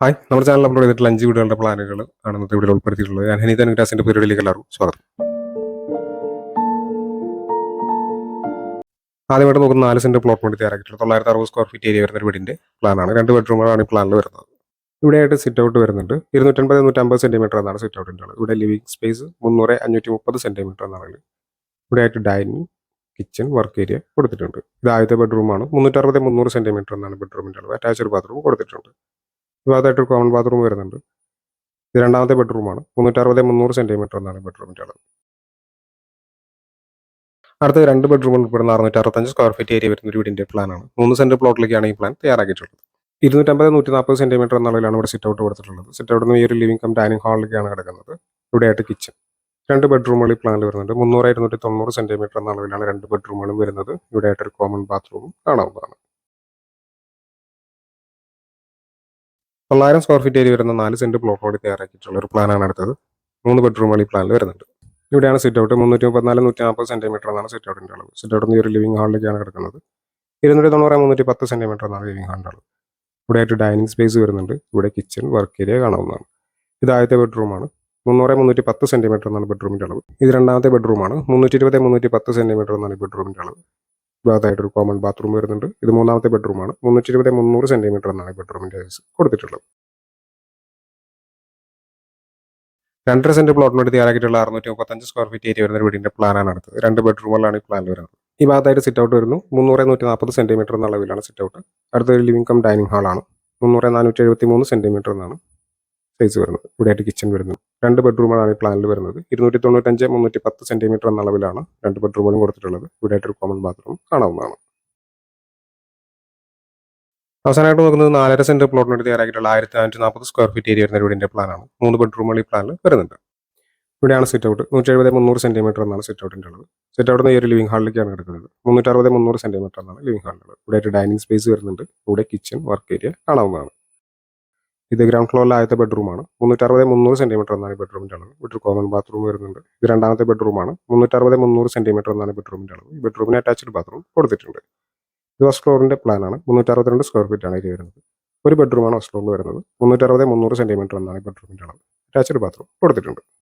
Hi, നമ്മുടെ channel upload ചെയ്തിട്ടുള്ള 5 വീടുകളുടെ പ്ലാനുകൾ ആണ് ഇന്നത്തെ വീഡിയോയിൽ ഉൾപ്പെടുത്തിയിട്ടുള്ളത്. ഞാൻ ഹനീത അനുഗ്രാസിന്റെ പരിപാടിയിലേക്ക് എല്ലാവർക്കും സ്വാഗതം. ആദ്യമായിട്ട് നോക്കുന്ന 4 സെന്റ് പ്ലോട്ട് വേണ്ടി തയ്യാറാക്കിയിട്ടുള്ള 960 സ്ക്വയർ ഫീറ്റ് ഏരിയ വരുന്ന ഒരു വീടിന്റെ പ്ലാനാണ്. 2 ബെഡ്റൂമുകളാണ് ഈ പ്ലാനിൽ വരുന്നത്. ഇവിടെയായിട്ട് സിറ്റ് ഔട്ട് വരുന്നുണ്ട്. 250-150 സെന്റിമീറ്റർ എന്നാണ് സിറ്റ് ഔട്ടിൻ്റെ അളവ്. ഇവിടെ ലിവിംഗ് സ്പേസ് 300-530 സെന്റിമീറ്റർ എന്നാണ്. ഇവിടെയായിട്ട് ഡൈനിങ്, കിച്ചൺ, വർക്ക് ഏരിയ കൊടുത്തിട്ടുണ്ട്. ഇത് ആദ്യത്തെ ബെഡ്റൂമാണ്. 360-300 സെന്റിമീറ്റർ എന്നാണ് ബെഡ്റൂമിൻ്റെ അളവ്. അറ്റാച്ച്ഡ് ബാത്റൂം കൊടുത്തിട്ടുണ്ട്. ഭാഗത്തായിട്ട് ഒരു കോമൺ ബാത്റൂം വരുന്നുണ്ട്. ഇത് രണ്ടാമത്തെ ബെഡ്റൂമാണ്. 360-300 സെന്റിമീറ്റർ എന്നാണ് ബെഡ്റൂമിൻ്റെ അളവ്. അടുത്ത 2 ബെഡ്റൂമുകൾ ഉൾപ്പെടുന്ന 665 സ്ക്വയർ ഫീറ്റ് ഏരിയ വരുന്ന ഒരു വീടിന്റെ പ്ലാനാണ്. 3 സെന്റ് പ്ലോട്ടിലേക്കാണ് ഈ പ്ലാൻ തയ്യാറാക്കിയിട്ടുള്ളത്. 250-140 സെന്റിമീറ്റർ എന്ന അളവിലാണ് ഇവിടെ സിറ്റ് ഔട്ട് കൊടുത്തിട്ടുള്ളത്. സിറ്റ് ഔട്ട് നിന്ന് ഈ ഒരു ലിവിംഗ് കം ഡൈനിങ് ഹാളിലേക്കാണ് കിടക്കുന്നത്. ഇവിടെയായിട്ട് കിച്ചൺ. 2 ബെഡ്റൂമുകൾ ഈ പ്ലാനിൽ വരുന്നുണ്ട്. 300-290 സെന്റിമീറ്റർ എന്ന അളവിലാണ് 2 ബെഡ്റൂമുകളും വരുന്നത്. ഇവിടെയായിട്ടൊരു കോമൺ ബാത്റൂമും കാണാവുന്നതാണ്. 900 സ്ക്വയർ ഫീറ്റ് ഏരിയ വരുന്ന 4 സെന്റ് പ്ലോട്ടോട് തയ്യാറാക്കിയിട്ടുള്ള ഒരു പ്ലാനാണ് അടുത്തത്. 3 ബെഡ്റൂമുകൾ ഈ പ്ലാനിൽ വരുന്നുണ്ട്. ഇവിടെയാണ് സിറ്റ് ഔട്ട്. 334-140 സെന്റിമീറ്റർ എന്നാണ് സിറ്റ് ഔട്ടിന്റെ അളവ്. സിറ്റ് ഔട്ട് ഈ ഒരു ലിവിംഗ് ഹാളിലേക്കാണ് കിടക്കുന്നത്. 290-310 സെന്റിമീറ്റർ എന്നാണ് ലിവിംഗ് ഹാളിന്റെ അളവ്. ഇവിടെയായിട്ട് ഡൈനിങ് സ്പേസ് വരുന്നുണ്ട്. ഇവിടെ കിച്ചൺ, വർക്ക് ഏരിയ കാണാവുന്നതാണ്. ഇത് ആദ്യത്തെ ബെഡ്റൂമാണ്. 300-310 സെന്റിമീറ്റർ എന്നാണ് ബെഡ്റൂമിന്റെ അളവ്. ഇത് രണ്ടാമത്തെ ബെഡ്റൂമാണ്. 320-310 സെന്റിമീറ്റർ എന്നാണ് ബെഡ്റൂമിന്റെ അളവ്. ഭാഗത്തായിട്ടൊരു കോമൺ ബാത്റൂം വരുന്നുണ്ട്. ഇത് മൂന്നാമത്തെ ബെഡ്റൂമാണ്. 320-300 സെന്റിമീറ്റർ എന്നാണ് ബെഡ്റൂമിന്റെ സൈസ് കൊടുത്തിട്ടുള്ളത്. 2.5 സെന്റ് പ്ലോട്ടിന് വേണ്ടി തയ്യാറാക്കിയിട്ടുള്ള 635 സ്ക്വയർ ഫീറ്റ് ഏരിയ വരുന്ന വീടിന്റെ പ്ലാനാണ് അടുത്തത്. 2 ബെഡ്റൂമുകളാണ് ഈ പ്ലാനിൽ വരുന്നത്. ഈ ഭാഗത്തായിട്ട് സിറ്റ് ഔട്ട് വരുന്നു. 300-140 സെന്റിമീറ്റർ എന്ന അളവിലാണ് സിറ്റ് ഔട്ട്. അടുത്തൊരു ലിവിംഗ് കം ഡൈനിങ് ഹാളാണ്. 300-473 സെന്റിമീറ്റർ എന്നാണ് സൈസ് വരുന്നത്. ഇവിടെയായിട്ട് കിച്ചൺ വരുന്നു. 2 ബെഡ്റൂമുകളാണ് ഈ പ്ലാനിൽ വരുന്നത്. 295-310 സെന്റിമീറ്റർ എന്ന അളവിലാണ് 2 ബെഡ്റൂമുകളും കൊടുത്തിട്ടുള്ളത്. ഇവിടെയായിട്ടൊരു കോമൺ ബാത്റൂം കാണാവുന്നതാണ്. അവസാനമായിട്ട് നോക്കുന്നത് 4.5 സെന്റ് പ്ലോട്ടിന് വേണ്ടി തയ്യാറാക്കിയിട്ടുള്ള 1540 സ്ക്വയർ ഫീറ്റ് ഏരിയ വരുന്ന വീടിന്റെ പ്ലാനാണ്. 3 ബെഡ്റൂമുകൾ ഈ പ്ലാനിൽ വരുന്നുണ്ട്. ഇവിടെയാണ് സിറ്റ് ഔട്ട്. 170-300 സെന്റിമീറ്റർ എന്നാണ് സിറ്റ് ഔട്ടിന്റെ അളവ്. സിറ്റ് ഔട്ട് ഈ ഒരു ലിവിംഗ് ഹാളിലേക്കാണ് കിടക്കുന്നത്. 360-300 സെന്റിമീറ്റർ എന്നാണ് ലിവിംഗ് ഹാളിന്റെ അളവ്. ഇവിടെയായിട്ട് ഡൈനിങ് സ്പേസ് വരുന്നുണ്ട്. ഇവിടെ കിച്ചൺ, വർക്ക് ഏരിയ കാണാവുന്നതാണ്. ഇത് ഗ്രൗണ്ട് ഫ്ലോറിലെ ആദ്യത്തെ ബെഡ്റൂമാണ്. 360-300 സെന്റിമീറ്റർ എന്നാണ് ഈ ബെഡ്റൂമിന്റെ അളവ്. ഇവിടെ കോമൺ ബാത്റൂം വരുന്നുണ്ട്. ഇത് രണ്ടാമത്തെ ബെഡ്റൂമാണ്. 360-300 സെന്റിമീറ്റർ എന്നാണ് ബെഡ്റൂമിന്റെ അളവ്. ഈ ബെഡ്റൂമിന് അറ്റാച്ച്ഡ് ബാത്റൂം കൊടുത്തിട്ടുണ്ട്. ഇത് ഫസ്റ്റ് ഫ്ലോറിന്റെ പ്ലാനാണ്. 362 സ്ക്വയർ ഫീറ്റ് ആണ് ഇത് വരുന്നത്. ഒരു ബെഡ്റൂമാണ് ഫസ്റ്റ് ഫ്ലോറിൽ വരുന്നത്. 360-300 സെന്റിമീറ്റർ എന്നാണ് ബെഡ്റൂമിന്റെ അളവ്. അറ്റാച്ച്ഡ് ബാത്റൂം കൊടുത്തിട്ടുണ്ട്.